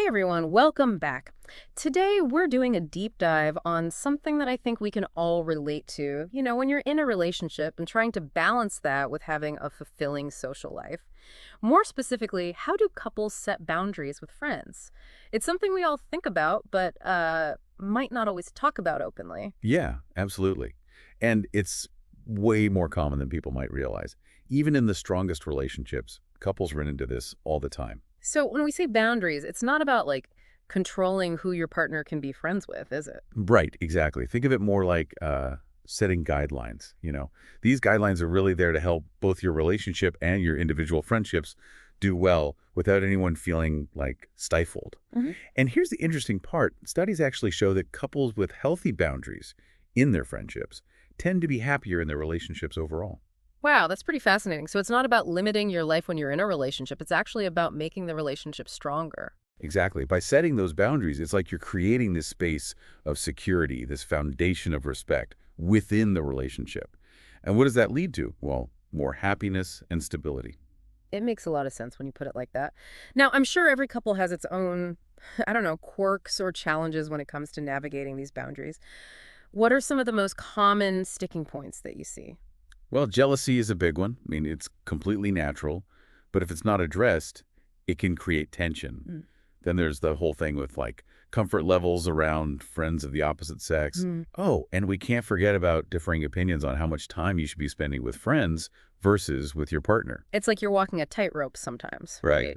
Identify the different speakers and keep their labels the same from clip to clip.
Speaker 1: Hey everyone, welcome back. Today we're doing a deep dive on something that I think we can all relate to. When you're in a relationship and trying to balance that with having a fulfilling social life. More specifically, how do couples set boundaries with friends? It's something we all think about, but might not always talk about openly.
Speaker 2: Yeah, absolutely. And it's way more common than people might realize. Even in the strongest relationships, couples run into this all the time.
Speaker 1: So when we say boundaries, it's not about like controlling who your partner can be friends with, is it?
Speaker 2: Right, exactly. Think of it more like setting guidelines. These guidelines are really there to help both your relationship and your individual friendships do well without anyone feeling like stifled. And here's the interesting part. Studies actually show that couples with healthy boundaries in their friendships tend to be happier in their relationships overall.
Speaker 1: Wow, that's pretty fascinating. So it's not about limiting your life when you're in a relationship. It's actually about making the relationship stronger.
Speaker 2: Exactly. By setting those boundaries, it's like you're creating this space of security, this foundation of respect within the relationship. And what does that lead to? Well, more happiness and stability.
Speaker 1: It makes a lot of sense when you put it like that. Now, I'm sure every couple has its own, I don't know, quirks or challenges when it comes to navigating these boundaries. What are some of the most common sticking points that you see?
Speaker 2: Well, jealousy is a big one. I mean, it's completely natural, but if it's not addressed, it can create tension. Then there's the whole thing with like comfort levels around friends of the opposite sex.
Speaker 1: Mm.
Speaker 2: Oh, and we can't forget about differing opinions on how much time you should be spending with friends versus with your partner.
Speaker 1: It's like you're walking a tightrope sometimes,
Speaker 2: Right.
Speaker 1: right?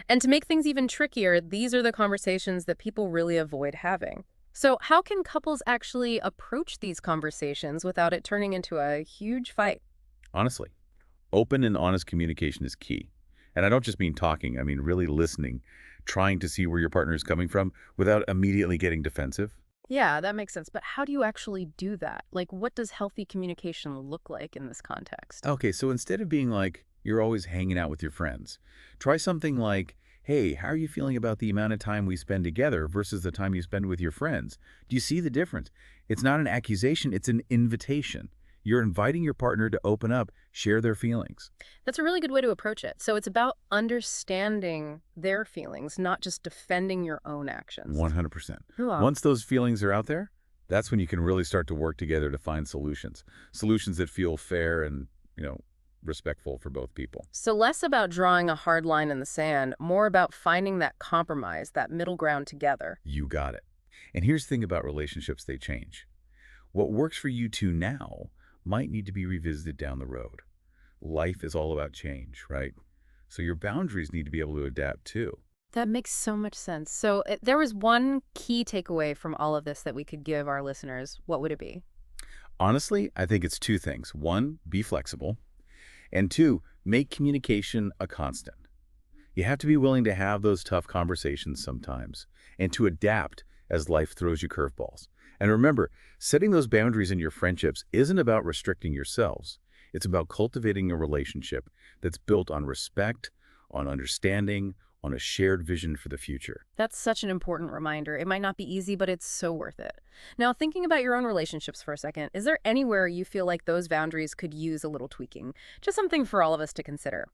Speaker 1: And to make things even trickier, these are the conversations that people really avoid having. So, how can couples actually approach these conversations without it turning into a huge fight?
Speaker 2: Honestly, open and honest communication is key. And I don't just mean talking, I mean really listening, trying to see where your partner is coming from without immediately getting defensive.
Speaker 1: Yeah, that makes sense. But how do you actually do that? Like, what does healthy communication look like in this context?
Speaker 2: Okay, so instead of being like, you're always hanging out with your friends, try something like, hey, how are you feeling about the amount of time we spend together versus the time you spend with your friends? Do you see the difference? It's not an accusation, it's an invitation. You're inviting your partner to open up, share their feelings.
Speaker 1: That's a really good way to approach it. So, it's about understanding their feelings, not just defending your own actions.
Speaker 2: 100%.
Speaker 1: Wow.
Speaker 2: Once those feelings are out there, that's when you can really start to work together to find solutions. Solutions that feel fair and, respectful for both people.
Speaker 1: So, less about drawing a hard line in the sand, more about finding that compromise, that middle ground together.
Speaker 2: You got it. And here's the thing about relationships, they change. What works for you two now might need to be revisited down the road. Life is all about change, right? So your boundaries need to be able to adapt too.
Speaker 1: That makes so much sense. So, there was one key takeaway from all of this that we could give our listeners. What would it be?
Speaker 2: Honestly, I think it's two things. One, be flexible. And two, make communication a constant. You have to be willing to have those tough conversations sometimes and to adapt as life throws you curveballs. And remember, setting those boundaries in your friendships isn't about restricting yourselves. It's about cultivating a relationship that's built on respect, on understanding, on a shared vision for the future.
Speaker 1: That's such an important reminder. It might not be easy, but it's so worth it. Now, thinking about your own relationships for a second, is there anywhere you feel like those boundaries could use a little tweaking? Just something for all of us to consider.